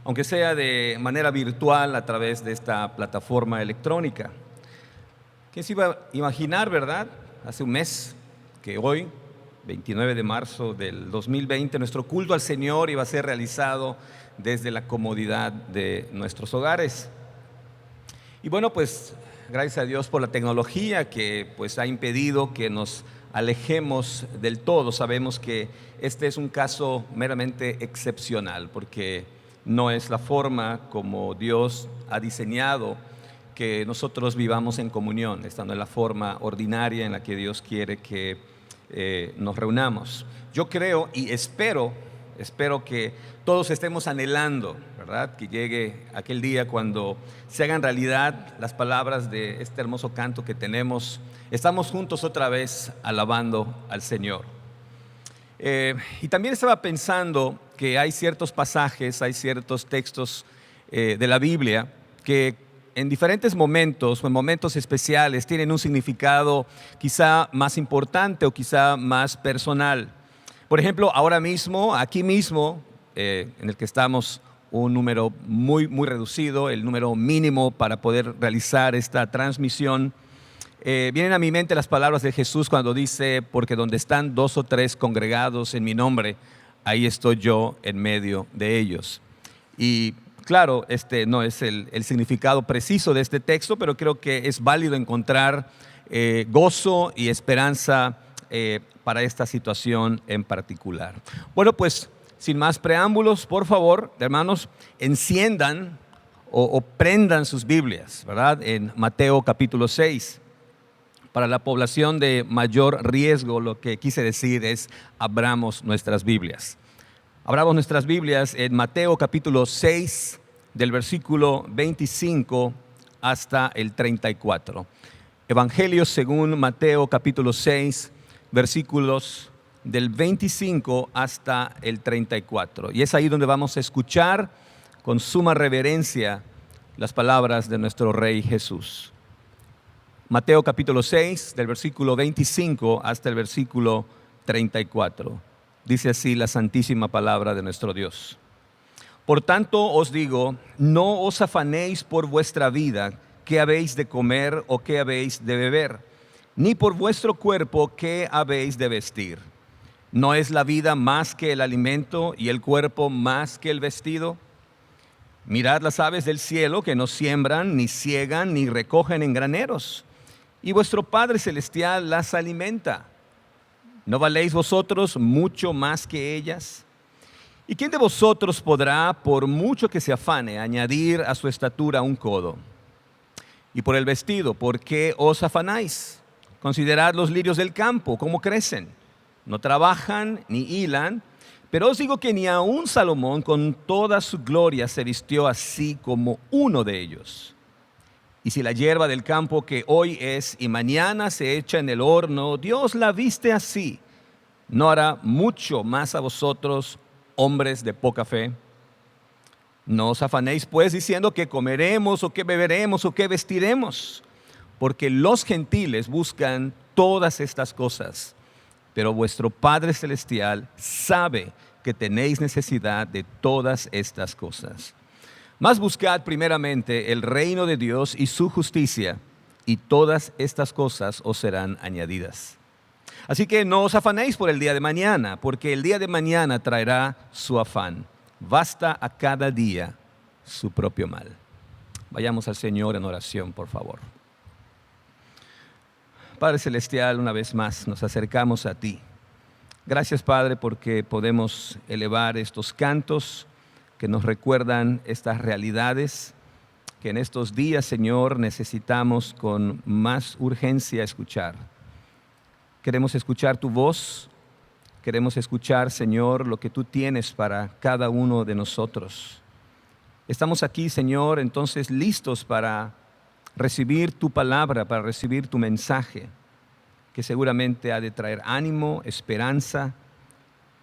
aunque sea de manera virtual a través de esta plataforma electrónica. ¿Quién se iba a imaginar, verdad? Hace un mes que hoy, 29 de marzo del 2020, nuestro culto al Señor iba a ser realizado desde la comodidad de nuestros hogares. Y bueno, pues gracias a Dios por la tecnología que pues ha impedido que nos alejemos del todo. Sabemos que este es un caso meramente excepcional porque no es la forma como Dios ha diseñado que nosotros vivamos en comunión. Esta no es la forma ordinaria en la que Dios quiere que nos reunamos. Yo creo y espero que todos estemos anhelando, ¿verdad?, que llegue aquel día cuando se hagan realidad las palabras de este hermoso canto que tenemos. Estamos juntos otra vez alabando al Señor. Y también estaba pensando que hay ciertos pasajes, hay ciertos textos de la Biblia que en diferentes momentos o en momentos especiales tienen un significado quizá más importante o quizá más personal. Por ejemplo, ahora mismo, aquí mismo, en el que estamos un número muy reducido, el número mínimo para poder realizar esta transmisión, vienen a mi mente las palabras de Jesús cuando dice: porque donde están 2 o 3 congregados en mi nombre, ahí estoy yo en medio de ellos. Y claro, este no es el significado preciso de este texto, pero creo que es válido encontrar gozo y esperanza para esta situación en particular. Bueno, pues sin más preámbulos, por favor, hermanos, enciendan o prendan sus Biblias, ¿verdad?, en Mateo capítulo 6. Para la población de mayor riesgo, lo que quise decir es: abramos nuestras Biblias. Abramos nuestras Biblias en Mateo capítulo 6, del versículo 25 hasta el 34. Evangelio según Mateo capítulo 6, versículos del 25 hasta el 34. Y es ahí donde vamos a escuchar con suma reverencia las palabras de nuestro Rey Jesús. Mateo capítulo 6, del versículo 25 hasta el versículo 34. Dice así la santísima palabra de nuestro Dios. Por tanto os digo, no os afanéis por vuestra vida, qué habéis de comer o qué habéis de beber, ni por vuestro cuerpo, qué habéis de vestir. ¿No es la vida más que el alimento y el cuerpo más que el vestido? Mirad las aves del cielo, que no siembran, ni siegan, ni recogen en graneros, y vuestro Padre Celestial las alimenta. ¿No valéis vosotros mucho más que ellas? ¿Y quién de vosotros podrá, por mucho que se afane, añadir a su estatura un codo? Y por el vestido, ¿por qué os afanáis? Considerad los lirios del campo, cómo crecen. No trabajan ni hilan, pero os digo que ni aun Salomón con toda su gloria se vistió así como uno de ellos. Y si la hierba del campo, que hoy es y mañana se echa en el horno, Dios la viste así, ¿no hará mucho más a vosotros, hombres de poca fe? No os afanéis pues diciendo que comeremos o que beberemos o que vestiremos, porque los gentiles buscan todas estas cosas, pero vuestro Padre Celestial sabe que tenéis necesidad de todas estas cosas. Mas buscad primeramente el reino de Dios y su justicia, y todas estas cosas os serán añadidas. Así que no os afanéis por el día de mañana, porque el día de mañana traerá su afán. Basta a cada día su propio mal. Vayamos al Señor en oración, por favor. Padre Celestial, una vez más nos acercamos a ti. Gracias, Padre, porque podemos elevar estos cantos que nos recuerdan estas realidades que en estos días, Señor, necesitamos con más urgencia escuchar. Queremos escuchar tu voz, queremos escuchar, Señor, lo que tú tienes para cada uno de nosotros. Estamos aquí, Señor, entonces listos para recibir tu palabra, para recibir tu mensaje, que seguramente ha de traer ánimo, esperanza,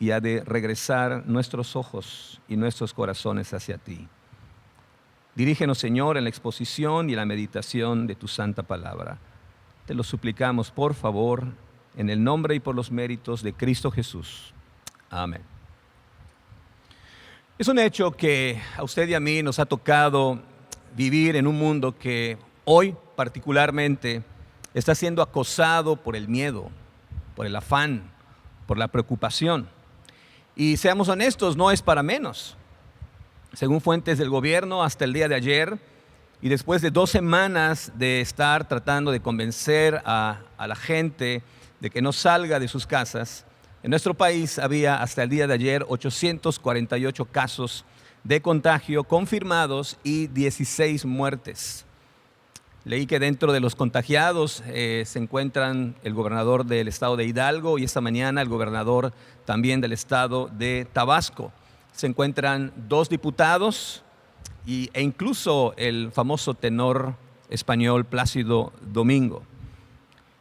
y ha de regresar nuestros ojos y nuestros corazones hacia ti. Dirígenos, Señor, en la exposición y la meditación de tu santa palabra. Te lo suplicamos, por favor, en el nombre y por los méritos de Cristo Jesús. Amén. Es un hecho que a usted y a mí nos ha tocado vivir en un mundo que hoy particularmente está siendo acosado por el miedo, por el afán, por la preocupación. Y seamos honestos, no es para menos. Según fuentes del gobierno, hasta el día de ayer, y después de 2 semanas de estar tratando de convencer a la gente de que no salga de sus casas, en nuestro país había hasta el día de ayer 848 casos de contagio confirmados y 16 muertes. Leí que dentro de los contagiados se encuentran el gobernador del estado de Hidalgo y esta mañana el gobernador también del estado de Tabasco. Se encuentran 2 diputados e incluso el famoso tenor español Plácido Domingo.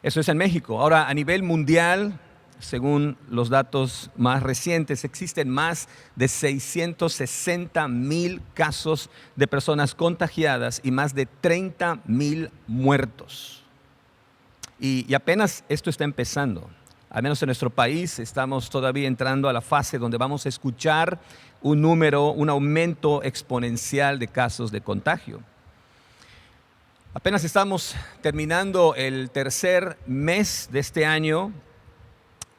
Eso es en México. Ahora, a nivel mundial, según los datos más recientes, existen más de 660,000 casos de personas contagiadas y más de 30,000 muertos. Y apenas esto está empezando. Al menos en nuestro país estamos todavía entrando a la fase donde vamos a escuchar un aumento exponencial de casos de contagio. Apenas estamos terminando el 3er mes de este año.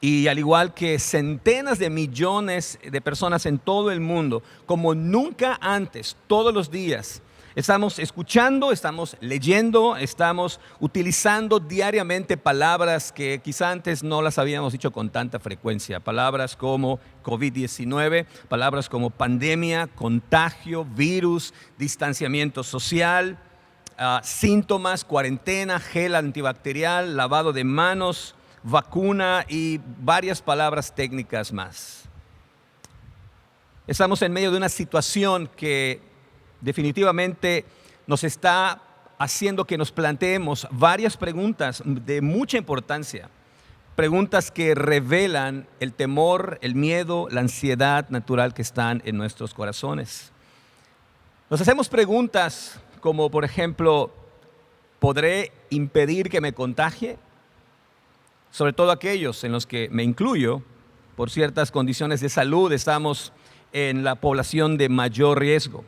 Y al igual que centenas de millones de personas en todo el mundo, como nunca antes, todos los días, estamos escuchando, estamos leyendo, estamos utilizando diariamente palabras que quizá antes no las habíamos dicho con tanta frecuencia. Palabras como COVID-19, palabras como pandemia, contagio, virus, distanciamiento social, síntomas, cuarentena, gel antibacterial, lavado de manos, vacuna y varias palabras técnicas más. Estamos en medio de una situación que definitivamente nos está haciendo que nos planteemos varias preguntas de mucha importancia. Preguntas que revelan el temor, el miedo, la ansiedad natural que están en nuestros corazones. Nos hacemos preguntas como, por ejemplo, ¿podré impedir que me contagie? Sobre todo aquellos en los que me incluyo, por ciertas condiciones de salud, estamos en la población de mayor riesgo.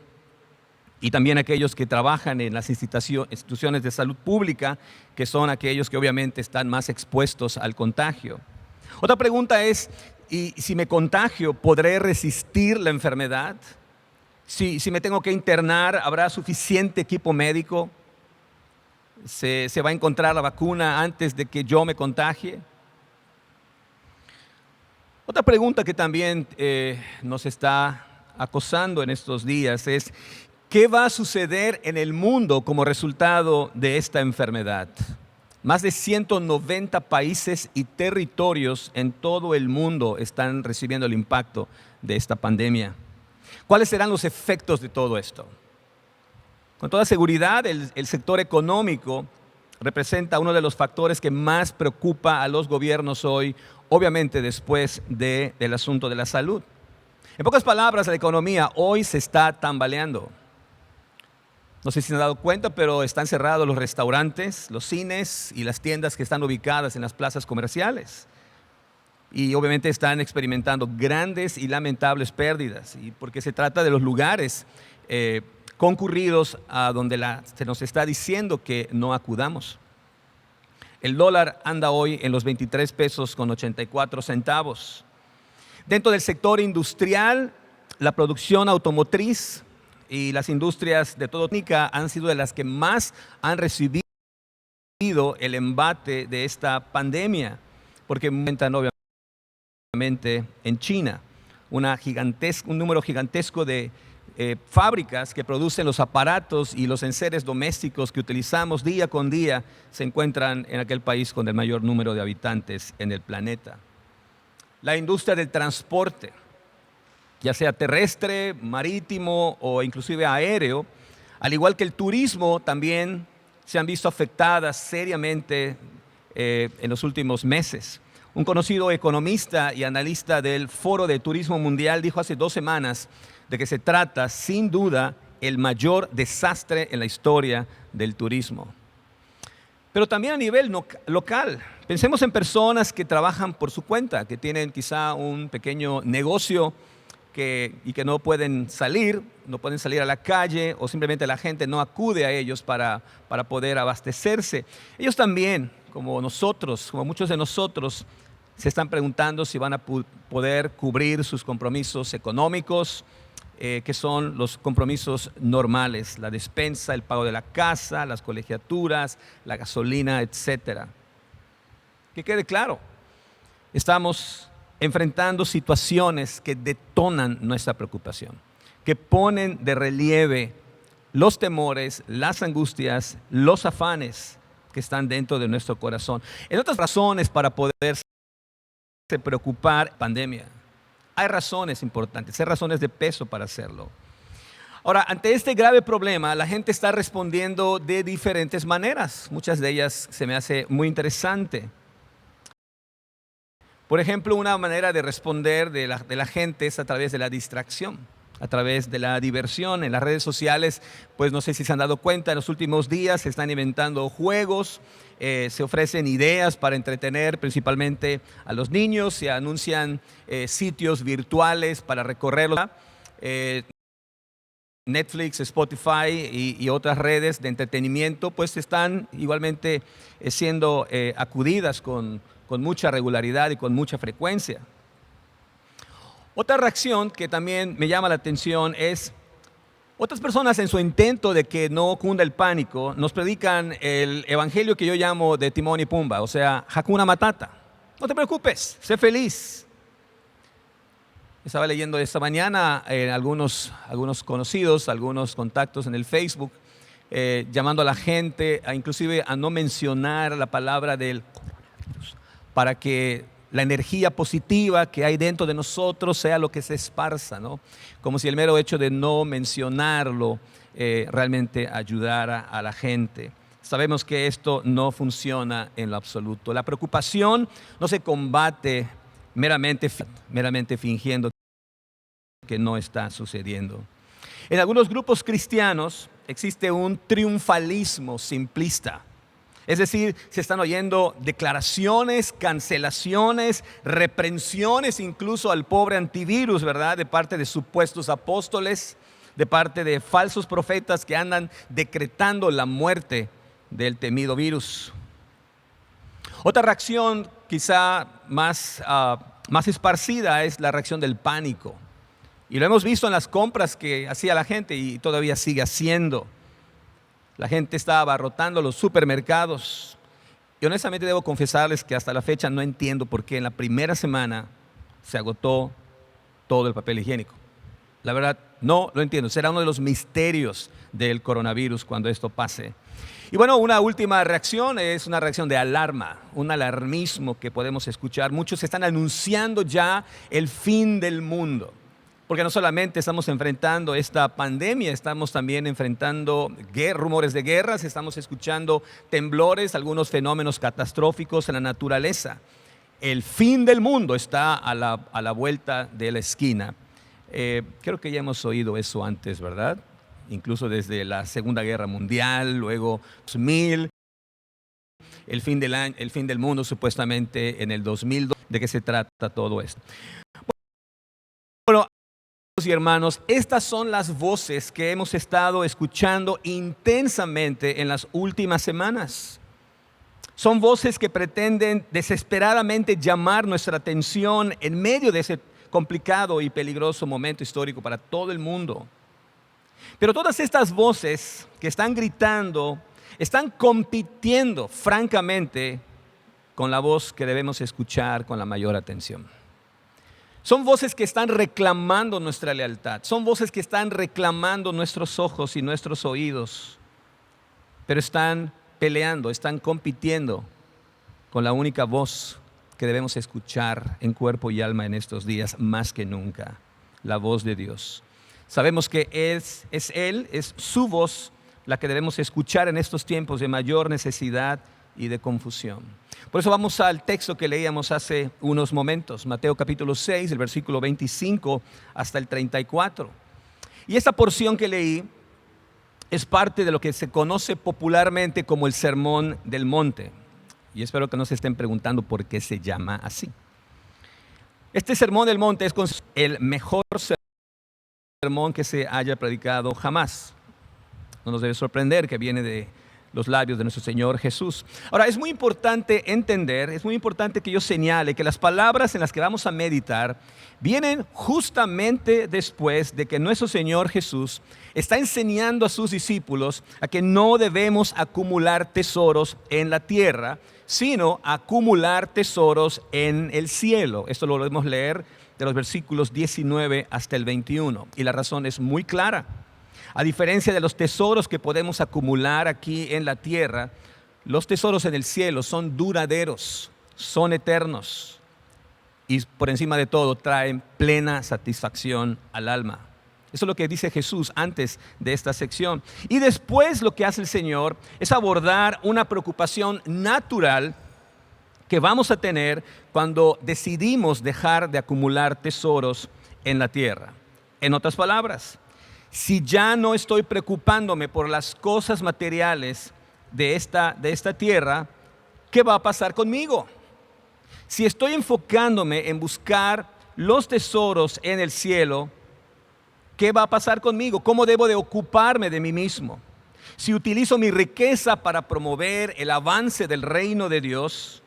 Y también aquellos que trabajan en las instituciones de salud pública, que son aquellos que obviamente están más expuestos al contagio. Otra pregunta es, ¿y si me contagio, podré resistir la enfermedad? Si me tengo que internar, ¿habrá suficiente equipo médico? ¿Se va a encontrar la vacuna antes de que yo me contagie? Otra pregunta que también nos está acosando en estos días es, ¿qué va a suceder en el mundo como resultado de esta enfermedad? Más de 190 países y territorios en todo el mundo están recibiendo el impacto de esta pandemia. ¿Cuáles serán los efectos de todo esto? Con toda seguridad, el sector económico representa uno de los factores que más preocupa a los gobiernos hoy, obviamente después del asunto de la salud. En pocas palabras, la economía hoy se está tambaleando. No sé si se han dado cuenta, pero están cerrados los restaurantes, los cines y las tiendas que están ubicadas en las plazas comerciales. Y obviamente están experimentando grandes y lamentables pérdidas, y porque se trata de los lugares concurridos a donde se nos está diciendo que no acudamos. El dólar anda hoy en los 23 pesos con 84 centavos. Dentro del sector industrial, la producción automotriz y las industrias de todo tipo han sido de las que más han recibido el embate de esta pandemia, porque aumentan obviamente en China un número gigantesco de fábricas que producen los aparatos y los enseres domésticos que utilizamos día con día se encuentran en aquel país con el mayor número de habitantes en el planeta. La industria del transporte, ya sea terrestre, marítimo o inclusive aéreo, al igual que el turismo, también se han visto afectadas seriamente en los últimos meses. Un conocido economista y analista del Foro de Turismo Mundial dijo hace 2 semanas de que se trata, sin duda, el mayor desastre en la historia del turismo. Pero también a nivel local, pensemos en personas que trabajan por su cuenta, que tienen quizá un pequeño negocio y que no pueden salir a la calle, o simplemente la gente no acude a ellos para poder abastecerse. Ellos también, como nosotros, como muchos de nosotros, se están preguntando si van a poder cubrir sus compromisos económicos, que son los compromisos normales: la despensa, el pago de la casa, las colegiaturas, la gasolina, etcétera. Que quede claro, estamos enfrentando situaciones que detonan nuestra preocupación, que ponen de relieve los temores, las angustias, los afanes que están dentro de nuestro corazón. En otras razones para poderse preocupar, pandemia. Hay razones importantes, hay razones de peso para hacerlo. Ahora, ante este grave problema, la gente está respondiendo de diferentes maneras. Muchas de ellas se me hace muy interesante. Por ejemplo, una manera de responder de la gente es a través de la distracción, a través de la diversión. En las redes sociales, pues no sé si se han dado cuenta, en los últimos días se están inventando juegos, se ofrecen ideas para entretener principalmente a los niños, se anuncian sitios virtuales para recorrerlos. Netflix, Spotify y otras redes de entretenimiento pues están igualmente siendo acudidas con mucha regularidad y con mucha frecuencia. Otra reacción que también me llama la atención es otras personas, en su intento de que no cunda el pánico, nos predican el evangelio que yo llamo de Timón y Pumba, o sea, Hakuna Matata. No te preocupes, sé feliz. Estaba leyendo esta mañana algunos conocidos, algunos contactos en el Facebook, llamando a la gente inclusive a no mencionar la palabra del coronavirus, para que la energía positiva que hay dentro de nosotros sea lo que se esparza, ¿no? Como si el mero hecho de no mencionarlo realmente ayudara a la gente. Sabemos que esto no funciona en lo absoluto. La preocupación no se combate meramente fingiendo que no está sucediendo. En algunos grupos cristianos existe un triunfalismo simplista. Es decir, se están oyendo declaraciones, cancelaciones, reprensiones incluso al pobre antivirus, ¿verdad? De parte de supuestos apóstoles, de parte de falsos profetas que andan decretando la muerte del temido virus. Otra reacción quizá más esparcida es la reacción del pánico. Y lo hemos visto en las compras que hacía la gente y todavía sigue haciendo. La gente está abarrotando los supermercados. Y honestamente debo confesarles que hasta la fecha no entiendo por qué en la primera semana se agotó todo el papel higiénico. La verdad, no lo entiendo. Será uno de los misterios del coronavirus cuando esto pase. Y bueno, una última reacción es una reacción de alarma, un alarmismo que podemos escuchar. Muchos están anunciando ya el fin del mundo. Porque no solamente estamos enfrentando esta pandemia, estamos también enfrentando rumores de guerras, estamos escuchando temblores, algunos fenómenos catastróficos en la naturaleza. El fin del mundo está a la vuelta de la esquina. Creo que ya hemos oído eso antes, ¿verdad? Incluso desde la Segunda Guerra Mundial, luego 2000, el fin del mundo supuestamente en el 2002. ¿De qué se trata todo esto? Bueno, y hermanos, estas son las voces que hemos estado escuchando intensamente en las últimas semanas. Son voces que pretenden desesperadamente llamar nuestra atención en medio de ese complicado y peligroso momento histórico para todo el mundo. Pero todas estas voces que están gritando están compitiendo francamente con la voz que debemos escuchar con la mayor atención. Son voces que están reclamando nuestra lealtad, son voces que están reclamando nuestros ojos y nuestros oídos, pero están peleando, están compitiendo con la única voz que debemos escuchar en cuerpo y alma en estos días más que nunca, la voz de Dios. Sabemos que es Él, es su voz la que debemos escuchar en estos tiempos de mayor necesidad y de confusión. Por eso vamos al texto que leíamos hace unos momentos, Mateo capítulo 6, el versículo 25 hasta el 34. Y esta porción que leí es parte de lo que se conoce popularmente como el Sermón del Monte. Y espero que no se estén preguntando por qué se llama así. Este Sermón del Monte es el mejor sermón sermón que se haya predicado jamás. No nos debe sorprender que viene de los labios de nuestro Señor Jesús. Ahora, es muy importante entender, es muy importante que yo señale que las palabras en las que vamos a meditar vienen justamente después de que nuestro Señor Jesús está enseñando a sus discípulos a que no debemos acumular tesoros en la tierra, sino acumular tesoros en el cielo. Esto lo podemos leer de los versículos 19 hasta el 21. Y la razón es muy clara. A diferencia de los tesoros que podemos acumular aquí en la tierra, los tesoros en el cielo son duraderos, son eternos y por encima de todo traen plena satisfacción al alma. Eso es lo que dice Jesús antes de esta sección. Y después lo que hace el Señor es abordar una preocupación natural que vamos a tener cuando decidimos dejar de acumular tesoros en la tierra. En otras palabras, si ya no estoy preocupándome por las cosas materiales de esta tierra, ¿qué va a pasar conmigo? Si estoy enfocándome en buscar los tesoros en el cielo, ¿qué va a pasar conmigo? ¿Cómo debo de ocuparme de mí mismo? Si utilizo mi riqueza para promover el avance del reino de Dios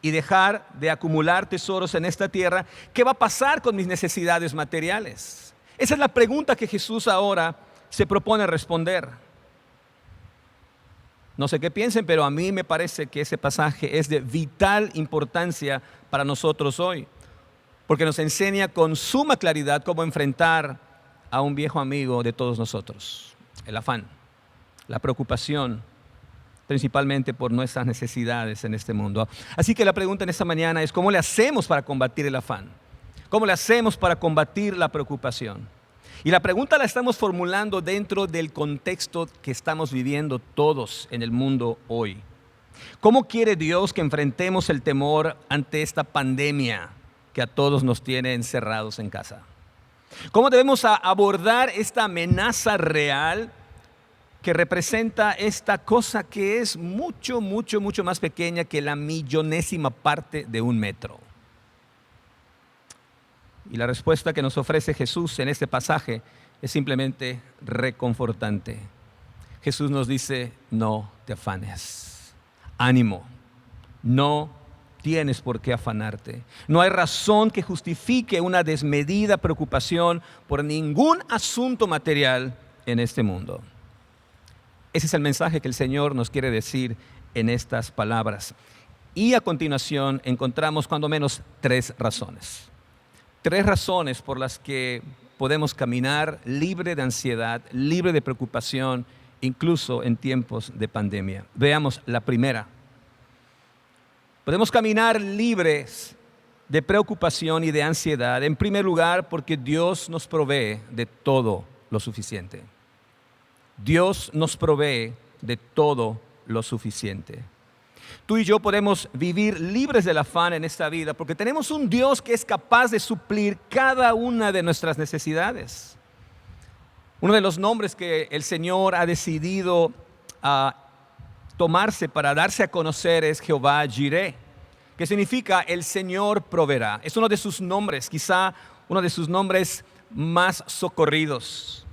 y dejar de acumular tesoros en esta tierra, ¿qué va a pasar con mis necesidades materiales? Esa es la pregunta que Jesús ahora se propone responder. No sé qué piensen, pero a mí me parece que ese pasaje es de vital importancia para nosotros hoy, porque nos enseña con suma claridad cómo enfrentar a un viejo amigo de todos nosotros: el afán, la preocupación, principalmente por nuestras necesidades en este mundo. Así que la pregunta en esta mañana es: ¿cómo le hacemos para combatir el afán? ¿Cómo le hacemos para combatir la preocupación? Y la pregunta la estamos formulando dentro del contexto que estamos viviendo todos en el mundo hoy. ¿Cómo quiere Dios que enfrentemos el temor ante esta pandemia que a todos nos tiene encerrados en casa? ¿Cómo debemos abordar esta amenaza real que representa esta cosa que es mucho más pequeña que la millonésima parte de un metro? Y la respuesta que nos ofrece Jesús en este pasaje es simplemente reconfortante. Jesús nos dice: no te afanes, ánimo, no tienes por qué afanarte. No hay razón que justifique una desmedida preocupación por ningún asunto material en este mundo. Ese es el mensaje que el Señor nos quiere decir en estas palabras. Y a continuación encontramos cuando menos tres razones. Tres razones por las que podemos caminar libre de ansiedad, libre de preocupación, incluso en tiempos de pandemia. Veamos la primera. Podemos caminar libres de preocupación y de ansiedad, en primer lugar, porque Dios nos provee de todo lo suficiente. Dios nos provee de todo lo suficiente. Tú y yo podemos vivir libres del afán en esta vida porque tenemos un Dios que es capaz de suplir cada una de nuestras necesidades. Uno de los nombres que el Señor ha decidido tomarse para darse a conocer es Jehová Jireh, que significa el Señor proveerá. Es uno de sus nombres, quizá uno de sus nombres más socorridos.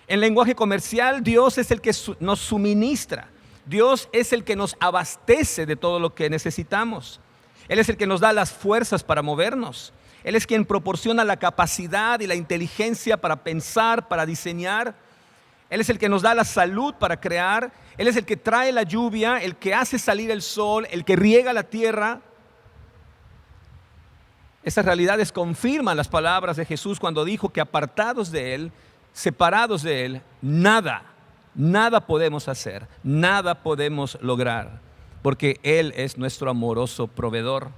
En lenguaje comercial, Dios es el que nos suministra. Dios es el que nos abastece de todo lo que necesitamos. Él es el que nos da las fuerzas para movernos. Él es quien proporciona la capacidad y la inteligencia para pensar, para diseñar. Él es el que nos da la salud para crear. Él es el que trae la lluvia, el que hace salir el sol, el que riega la tierra. Estas realidades confirman las palabras de Jesús cuando dijo que apartados de Él, separados de Él, nada podemos hacer, nada podemos lograr, porque Él es nuestro amoroso proveedor.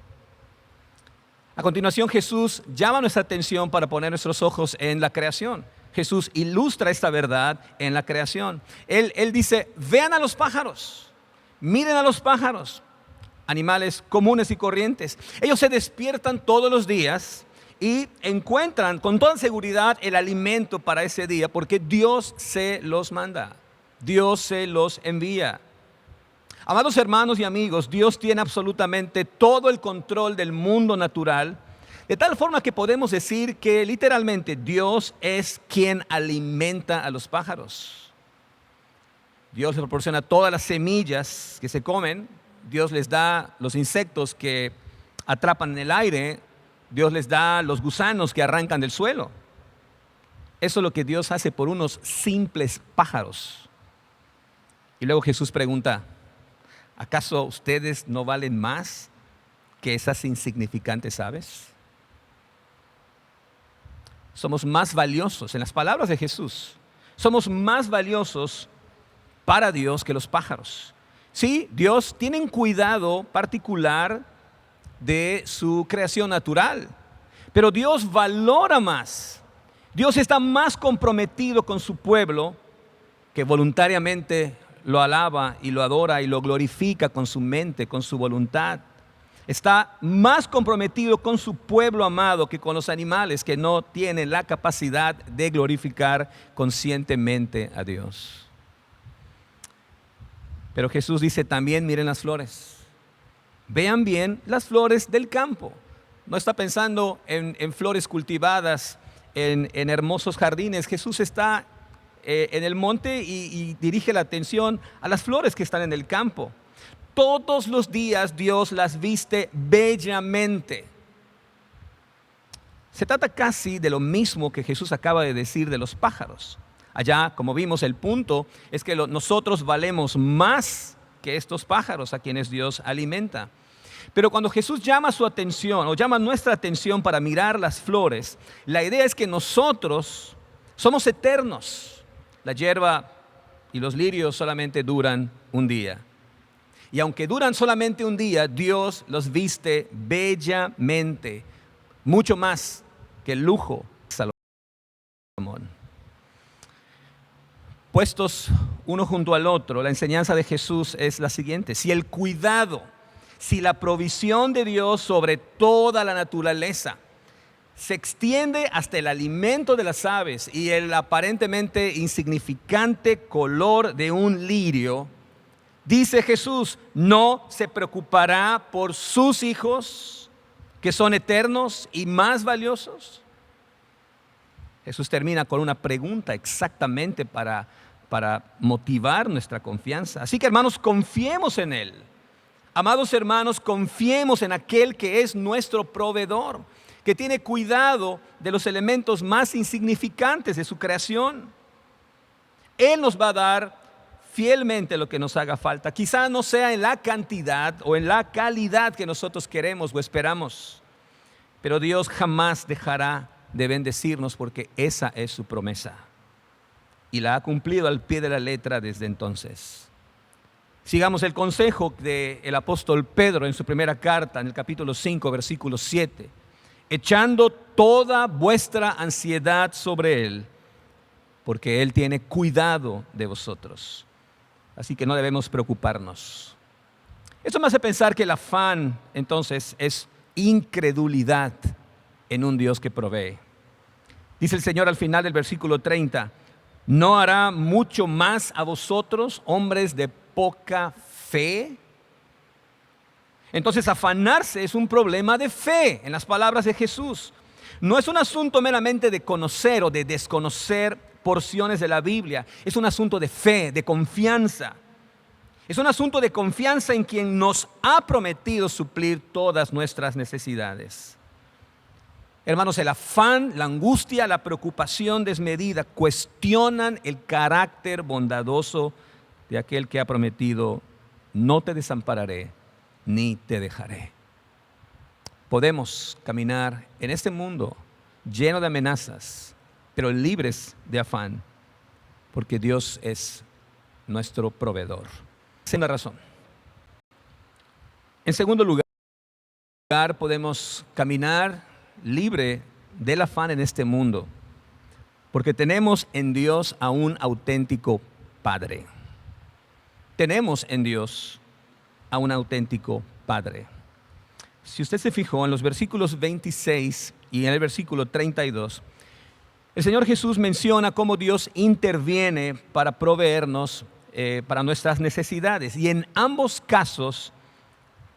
A continuación, Jesús llama nuestra atención para poner nuestros ojos en la creación. Jesús ilustra esta verdad en la creación. Él dice: vean a los pájaros, miren a los pájaros, animales comunes y corrientes. Ellos se despiertan todos los días y encuentran con toda seguridad el alimento para ese día, porque Dios se los manda, Dios se los envía. Amados hermanos y amigos, Dios tiene absolutamente todo el control del mundo natural, De tal forma que podemos decir que literalmente Dios es quien alimenta a los pájaros. Dios les proporciona todas las semillas que se comen, Dios les da los insectos que atrapan en el aire, Dios les da los gusanos que arrancan del suelo. Eso es lo que Dios hace por unos simples pájaros. Y luego Jesús pregunta, ¿acaso ustedes no valen más que esas insignificantes aves? Somos más valiosos, en las palabras de Jesús, somos más valiosos para Dios que los pájaros. Sí, Dios tiene un cuidado particular de su creación natural, pero Dios valora más. Dios está más comprometido con su pueblo, que voluntariamente lo alaba y lo adora y lo glorifica con su mente, con su voluntad. Está más comprometido con su pueblo amado que con los animales que no tienen la capacidad de glorificar conscientemente a Dios. Pero Jesús dice también, miren las flores. Vean bien las flores del campo. No está pensando en flores cultivadas en hermosos jardines. Jesús está en el monte y dirige la atención a las flores que están en el campo. Todos los días Dios las viste bellamente. Se trata casi de lo mismo que Jesús acaba de decir de los pájaros. Allá, como vimos, el punto es que nosotros valemos más que estos pájaros a quienes Dios alimenta. Pero cuando Jesús llama su atención o llama nuestra atención para mirar las flores, la idea es que nosotros somos eternos. La hierba y los lirios solamente duran un día. Y aunque duran solamente un día, Dios los viste bellamente, mucho más que el lujo de Salomón. Puestos uno junto al otro, la enseñanza de Jesús es la siguiente: si el cuidado, si la provisión de Dios sobre toda la naturaleza se extiende hasta el alimento de las aves y el aparentemente insignificante color de un lirio, dice Jesús, ¿no se preocupará por sus hijos que son eternos y más valiosos? Jesús termina con una pregunta exactamente para motivar nuestra confianza. Así que, hermanos, confiemos en Él. Amados hermanos, confiemos en aquel que es nuestro proveedor, que tiene cuidado de los elementos más insignificantes de su creación. Él nos va a dar fielmente lo que nos haga falta. Quizá no sea en la cantidad o en la calidad que nosotros queremos o esperamos, pero Dios jamás dejará de bendecirnos porque esa es su promesa y la ha cumplido al pie de la letra desde entonces. Sigamos el consejo del apóstol Pedro en su primera carta, en el capítulo 5, versículo 7. Echando toda vuestra ansiedad sobre Él, porque Él tiene cuidado de vosotros. Así que no debemos preocuparnos. Eso me hace pensar que el afán, entonces, es incredulidad en un Dios que provee. Dice el Señor al final del versículo 30, ¿no hará mucho más a vosotros, hombres de poca fe? Entonces, afanarse es un problema de fe, en las palabras de Jesús. No es un asunto meramente de conocer o de desconocer porciones de la Biblia. Es un asunto de fe, de confianza. Es un asunto de confianza en quien nos ha prometido suplir todas nuestras necesidades. Hermanos, el afán, la angustia, la preocupación desmedida cuestionan el carácter bondadoso de aquel que ha prometido: no te desampararé ni te dejaré. Podemos caminar en este mundo lleno de amenazas, pero libres de afán, porque Dios es nuestro proveedor. Segunda razón. En segundo lugar, podemos caminar libre del afán en este mundo, porque tenemos en Dios a un auténtico Padre. Tenemos en Dios a un auténtico Padre. Si usted se fijó en los versículos 26 y en el versículo 32, el Señor Jesús menciona cómo Dios interviene para proveernos para nuestras necesidades. Y en ambos casos,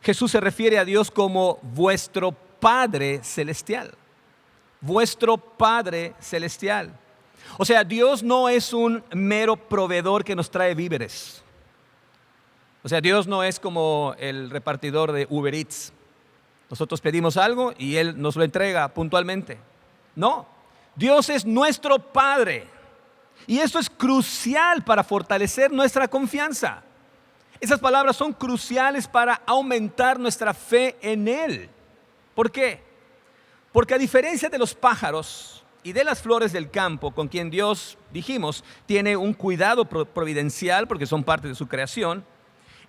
Jesús se refiere a Dios como vuestro Padre celestial. Vuestro Padre celestial. O sea, Dios no es un mero proveedor que nos trae víveres. O sea, Dios no es como el repartidor de Uber Eats. Nosotros pedimos algo y Él nos lo entrega puntualmente. No, Dios es nuestro Padre. Y esto es crucial para fortalecer nuestra confianza. Esas palabras son cruciales para aumentar nuestra fe en Él. ¿Por qué? Porque a diferencia de los pájaros y de las flores del campo, con quien Dios, dijimos, tiene un cuidado providencial porque son parte de su creación,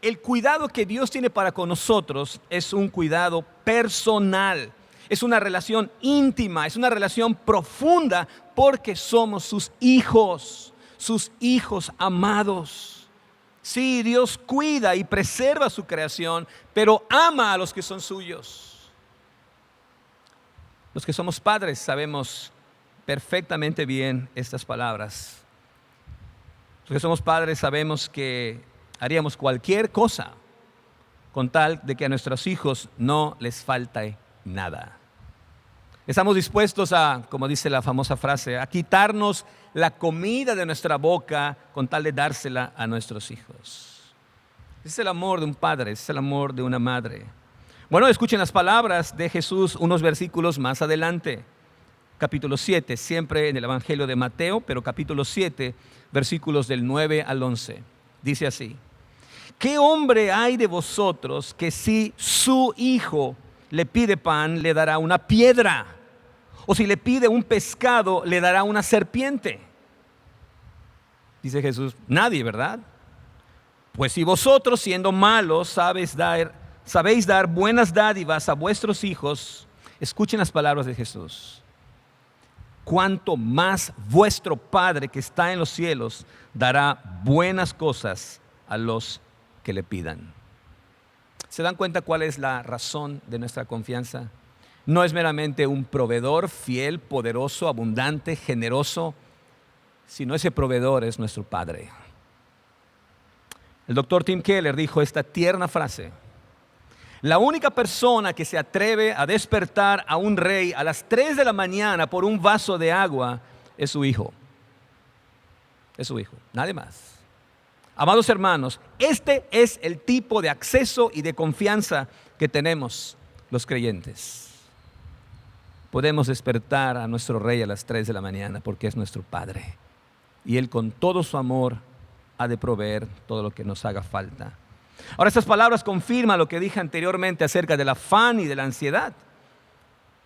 el cuidado que Dios tiene para con nosotros es un cuidado personal. Es una relación íntima, es una relación profunda porque somos sus hijos amados. Sí, Dios cuida y preserva su creación, pero ama a los que son suyos. Los que somos padres sabemos perfectamente bien estas palabras. Los que somos padres sabemos que haríamos cualquier cosa con tal de que a nuestros hijos no les falte nada. Estamos dispuestos a, como dice la famosa frase, a quitarnos la comida de nuestra boca con tal de dársela a nuestros hijos. Ese es el amor de un padre, ese es el amor de una madre. Bueno, escuchen las palabras de Jesús unos versículos más adelante. Capítulo 7, siempre en el Evangelio de Mateo, pero capítulo 7, versículos del 9 al 11. Dice así: ¿qué hombre hay de vosotros que si su hijo le pide pan, le dará una piedra? O si le pide un pescado, le dará una serpiente. Dice Jesús, nadie, ¿verdad? Pues si vosotros, siendo malos, sabéis dar buenas dádivas a vuestros hijos, escuchen las palabras de Jesús, cuánto más vuestro Padre que está en los cielos dará buenas cosas a los que le pidan. ¿Se dan cuenta cuál es la razón de nuestra confianza? No es meramente un proveedor fiel, poderoso, abundante, generoso, sino ese proveedor es nuestro Padre. El doctor Tim Keller dijo esta tierna frase: la única persona que se atreve a despertar a un rey a las 3 de la mañana por un vaso de agua es su hijo. Es su hijo, nadie más. Amados hermanos, este es el tipo de acceso y de confianza que tenemos los creyentes. Podemos despertar a nuestro Rey a las 3 de la mañana porque es nuestro Padre. Y Él con todo su amor ha de proveer todo lo que nos haga falta. Ahora, estas palabras confirman lo que dije anteriormente acerca del afán y de la ansiedad.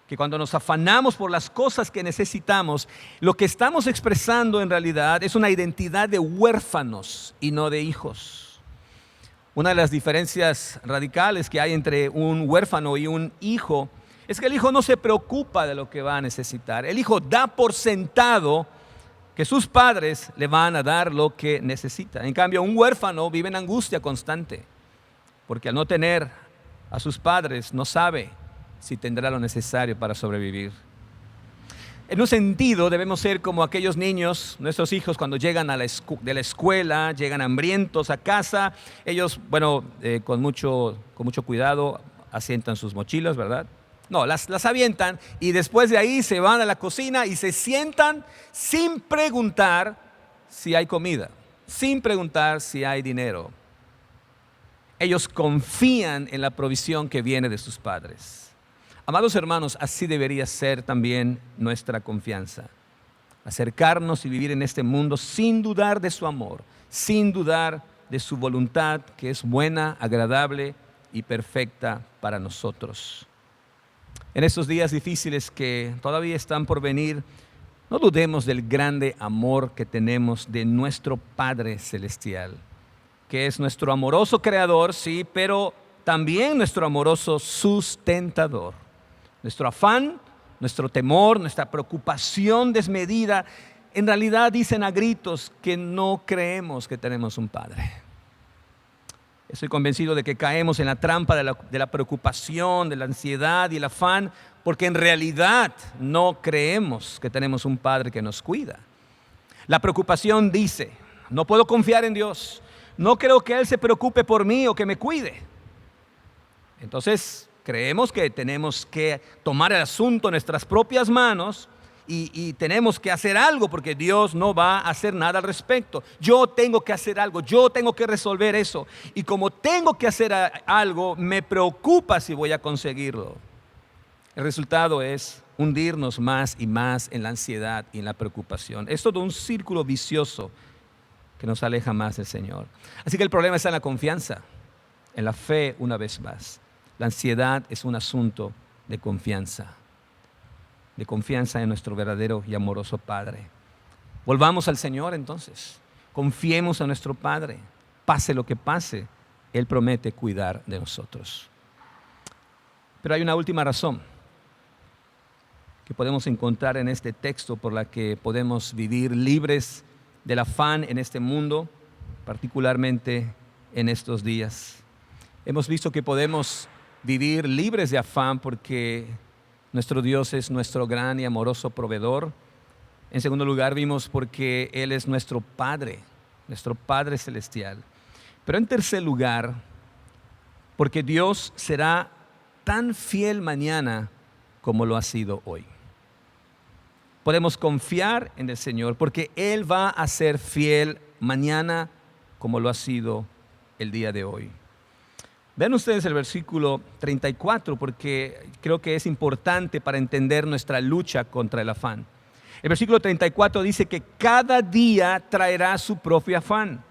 Que cuando nos afanamos por las cosas que necesitamos, lo que estamos expresando en realidad es una identidad de huérfanos y no de hijos. Una de las diferencias radicales que hay entre un huérfano y un hijo es que el hijo no se preocupa de lo que va a necesitar. El hijo da por sentado que sus padres le van a dar lo que necesita. En cambio, un huérfano vive en angustia constante, porque al no tener a sus padres no sabe si tendrá lo necesario para sobrevivir. En un sentido, debemos ser como aquellos niños, nuestros hijos, cuando llegan de la escuela, llegan hambrientos a casa. Ellos, con mucho cuidado, asientan sus mochilas, ¿verdad? No, las avientan y después de ahí se van a la cocina y se sientan sin preguntar si hay comida, sin preguntar si hay dinero. Ellos confían en la provisión que viene de sus padres. Amados hermanos, así debería ser también nuestra confianza. Acercarnos y vivir en este mundo sin dudar de su amor, sin dudar de su voluntad que es buena, agradable y perfecta para nosotros. En estos días difíciles que todavía están por venir, no dudemos del grande amor que tenemos de nuestro Padre Celestial, que es nuestro amoroso Creador, sí, pero también nuestro amoroso sustentador. Nuestro afán, nuestro temor, nuestra preocupación desmedida, en realidad dicen a gritos que no creemos que tenemos un Padre. Estoy convencido de que caemos en la trampa de la preocupación, de la ansiedad y el afán, porque en realidad no creemos que tenemos un Padre que nos cuida. La preocupación dice, no puedo confiar en Dios, no creo que Él se preocupe por mí o que me cuide. Entonces creemos que tenemos que tomar el asunto en nuestras propias manos y tenemos que hacer algo porque Dios no va a hacer nada al respecto. Yo tengo que hacer algo, yo tengo que resolver eso. Y como tengo que hacer algo, me preocupa si voy a conseguirlo. El resultado es hundirnos más y más en la ansiedad y en la preocupación. Es todo un círculo vicioso que nos aleja más del Señor. Así que el problema está en la confianza, en la fe una vez más. La ansiedad es un asunto de confianza en nuestro verdadero y amoroso Padre. Volvamos al Señor entonces, confiemos a nuestro Padre, pase lo que pase, Él promete cuidar de nosotros. Pero hay una última razón que podemos encontrar en este texto por la que podemos vivir libres del afán en este mundo, particularmente en estos días. Hemos visto que podemos vivir libres de afán porque nuestro Dios es nuestro gran y amoroso proveedor. En segundo lugar, vimos porque Él es nuestro Padre celestial. Pero en tercer lugar, porque Dios será tan fiel mañana como lo ha sido hoy. Podemos confiar en el Señor porque Él va a ser fiel mañana como lo ha sido el día de hoy. Vean ustedes el versículo 34 porque creo que es importante para entender nuestra lucha contra el afán. El versículo 34 dice que cada día traerá su propio afán,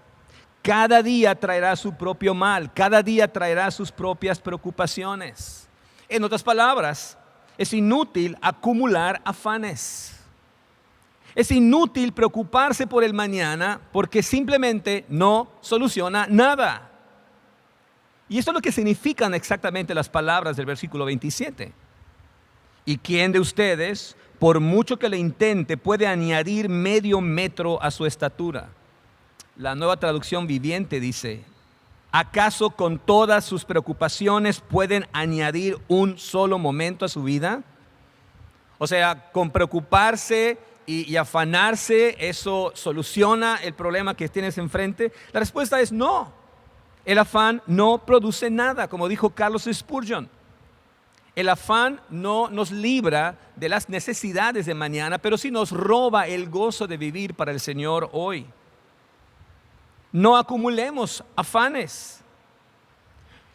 cada día traerá su propio mal, cada día traerá sus propias preocupaciones. En otras palabras, es inútil acumular afanes. Es inútil preocuparse por el mañana porque simplemente no soluciona nada. Y esto es lo que significan exactamente las palabras del versículo 27. ¿Y quién de ustedes, por mucho que le intente, puede añadir medio metro a su estatura? La Nueva Traducción Viviente dice: ¿acaso con todas sus preocupaciones pueden añadir un solo momento a su vida? O sea, con preocuparse y afanarse, ¿eso soluciona el problema que tienes enfrente? La respuesta es no. El afán no produce nada, como dijo Carlos Spurgeon. El afán no nos libra de las necesidades de mañana, pero sí nos roba el gozo de vivir para el Señor hoy. No acumulemos afanes.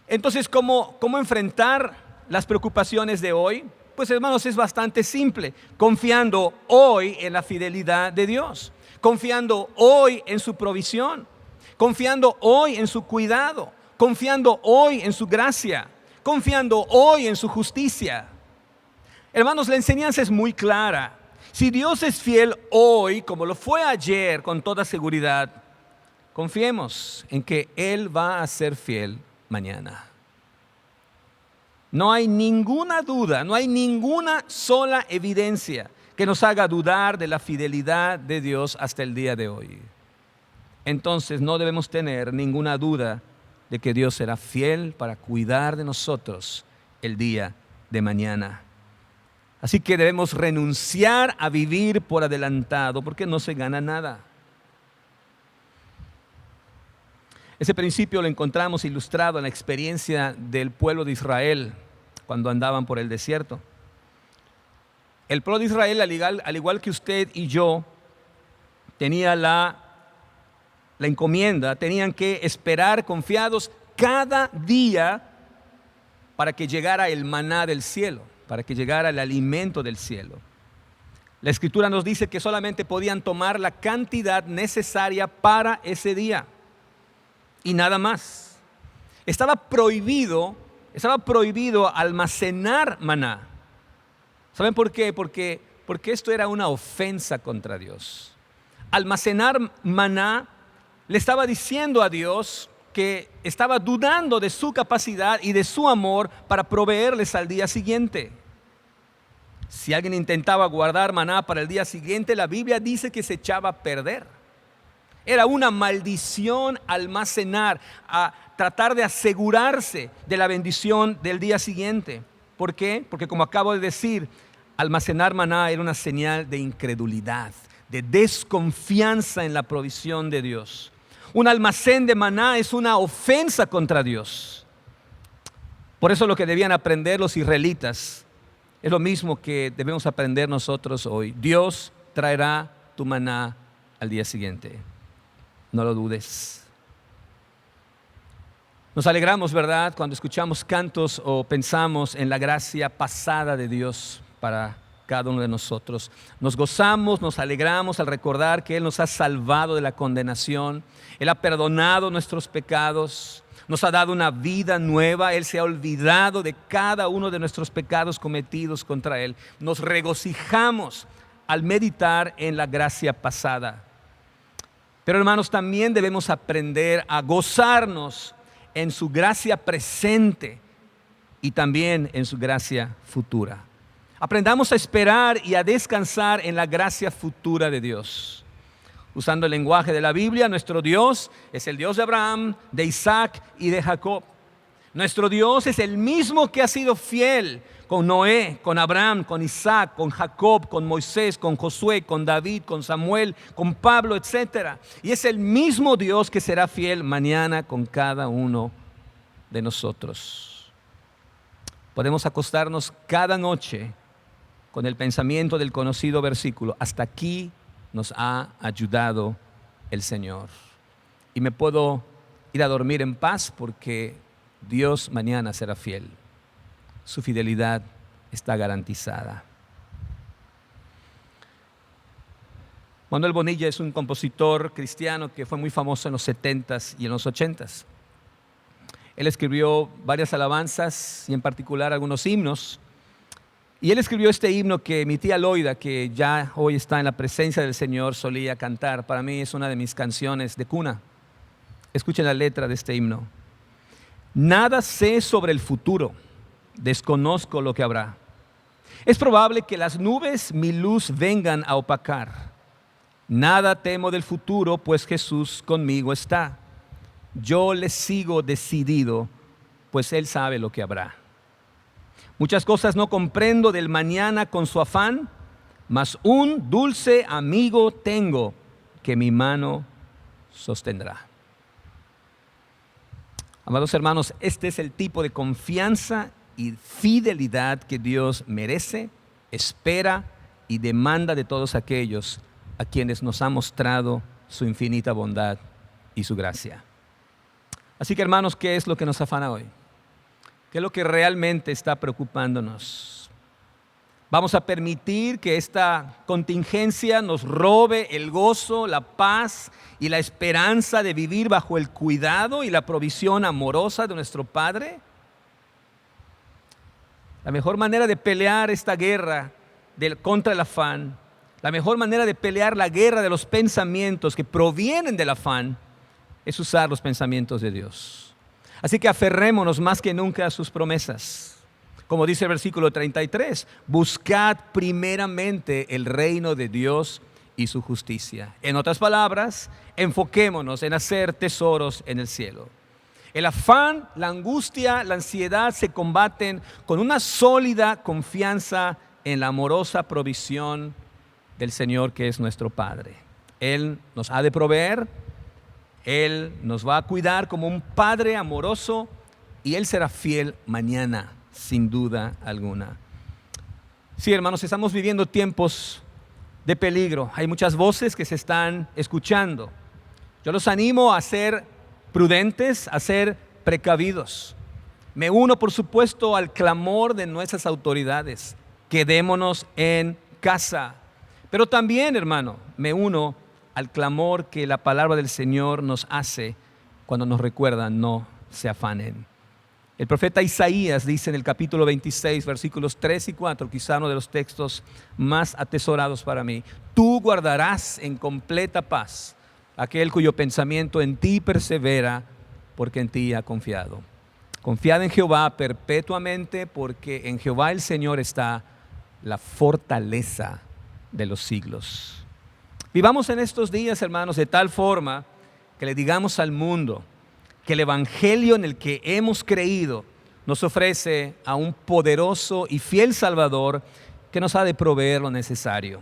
Entonces, ¿cómo enfrentar las preocupaciones de hoy? Pues hermanos, es bastante simple, confiando hoy en la fidelidad de Dios, confiando hoy en su provisión, confiando hoy en su cuidado, confiando hoy en su gracia, confiando hoy en su justicia. Hermanos, la enseñanza es muy clara. Si Dios es fiel hoy, como lo fue ayer, con toda seguridad, confiemos en que Él va a ser fiel mañana. No hay ninguna duda, no hay ninguna sola evidencia que nos haga dudar de la fidelidad de Dios hasta el día de hoy. Entonces no debemos tener ninguna duda de que Dios será fiel para cuidar de nosotros el día de mañana. Así que debemos renunciar a vivir por adelantado porque no se gana nada. Ese principio lo encontramos ilustrado en la experiencia del pueblo de Israel cuando andaban por el desierto. El pueblo de Israel, al igual que usted y yo, tenía la encomienda, tenían que esperar confiados cada día para que llegara el maná del cielo, para que llegara el alimento del cielo. La Escritura nos dice que solamente podían tomar la cantidad necesaria para ese día. Y nada más. Estaba prohibido almacenar maná. ¿Saben por qué? Porque esto era una ofensa contra Dios. Almacenar maná le estaba diciendo a Dios que estaba dudando de su capacidad y de su amor para proveerles al día siguiente. Si alguien intentaba guardar maná para el día siguiente, la Biblia dice que se echaba a perder. Era una maldición almacenar, a tratar de asegurarse de la bendición del día siguiente. ¿Por qué? Porque como acabo de decir, almacenar maná era una señal de incredulidad, de desconfianza en la provisión de Dios. Un almacén de maná es una ofensa contra Dios. Por eso lo que debían aprender los israelitas es lo mismo que debemos aprender nosotros hoy. Dios traerá tu maná al día siguiente. No lo dudes. Nos alegramos, ¿verdad?, cuando escuchamos cantos o pensamos en la gracia pasada de Dios para cada uno de nosotros. Nos gozamos, nos alegramos al recordar que Él nos ha salvado de la condenación. Él ha perdonado nuestros pecados, nos ha dado una vida nueva. Él se ha olvidado de cada uno de nuestros pecados cometidos contra Él. Nos regocijamos al meditar en la gracia pasada. Pero hermanos, también debemos aprender a gozarnos en su gracia presente y también en su gracia futura. Aprendamos a esperar y a descansar en la gracia futura de Dios. Usando el lenguaje de la Biblia, nuestro Dios es el Dios de Abraham, de Isaac y de Jacob. Nuestro Dios es el mismo que ha sido fiel con Noé, con Abraham, con Isaac, con Jacob, con Moisés, con Josué, con David, con Samuel, con Pablo, etc. Y es el mismo Dios que será fiel mañana con cada uno de nosotros. Podemos acostarnos cada noche con el pensamiento del conocido versículo: hasta aquí nos ha ayudado el Señor. Y me puedo ir a dormir en paz porque Dios mañana será fiel. Su fidelidad está garantizada. Manuel Bonilla es un compositor cristiano que fue muy famoso en los 70s y en los 80s. Él escribió varias alabanzas y en particular algunos himnos. Y él escribió este himno que mi tía Loida, que ya hoy está en la presencia del Señor, solía cantar. Para mí es una de mis canciones de cuna. Escuchen la letra de este himno. Nada sé sobre el futuro, desconozco lo que habrá. Es probable que las nubes mi luz vengan a opacar. Nada temo del futuro, pues Jesús conmigo está. Yo le sigo decidido, pues Él sabe lo que habrá. Muchas cosas no comprendo del mañana con su afán, mas un dulce amigo tengo que mi mano sostendrá. Amados hermanos, este es el tipo de confianza y fidelidad que Dios merece, espera y demanda de todos aquellos a quienes nos ha mostrado su infinita bondad y su gracia. Así que hermanos, ¿qué es lo que nos afana hoy? ¿Qué es lo que realmente está preocupándonos? ¿Vamos a permitir que esta contingencia nos robe el gozo, la paz y la esperanza de vivir bajo el cuidado y la provisión amorosa de nuestro Padre? La mejor manera de pelear esta guerra contra el afán, la mejor manera de pelear la guerra de los pensamientos que provienen del afán, es usar los pensamientos de Dios. Así que aferrémonos más que nunca a sus promesas. Como dice el versículo 33, buscad primeramente el reino de Dios y su justicia. En otras palabras, enfoquémonos en hacer tesoros en el cielo. El afán, la angustia, la ansiedad se combaten con una sólida confianza en la amorosa provisión del Señor, que es nuestro Padre. Él nos ha de proveer, Él nos va a cuidar como un Padre amoroso y Él será fiel mañana, sin duda alguna. Sí, hermanos, estamos viviendo tiempos de peligro. Hay muchas voces que se están escuchando. Yo los animo a ser prudentes, a ser precavidos. Me uno, por supuesto, al clamor de nuestras autoridades. Quedémonos en casa. Pero también, hermano, me uno al clamor que la palabra del Señor nos hace cuando nos recuerda: no se afanen. El profeta Isaías dice en el capítulo 26, versículos 3 y 4, quizá uno de los textos más atesorados para mí: tú guardarás en completa paz aquel cuyo pensamiento en ti persevera, porque en ti ha confiado. Confiad en Jehová perpetuamente, porque en Jehová el Señor está la fortaleza de los siglos. Vivamos en estos días, hermanos, de tal forma que le digamos al mundo que el evangelio en el que hemos creído nos ofrece a un poderoso y fiel Salvador que nos ha de proveer lo necesario,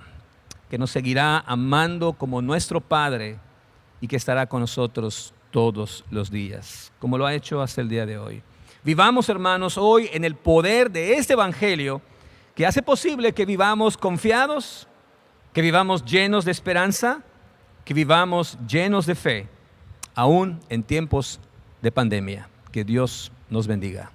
que nos seguirá amando como nuestro Padre y que estará con nosotros todos los días, como lo ha hecho hasta el día de hoy. Vivamos, hermanos, hoy en el poder de este evangelio que hace posible que vivamos confiados, que vivamos llenos de esperanza, que vivamos llenos de fe, aún en tiempos de pandemia. Que Dios nos bendiga.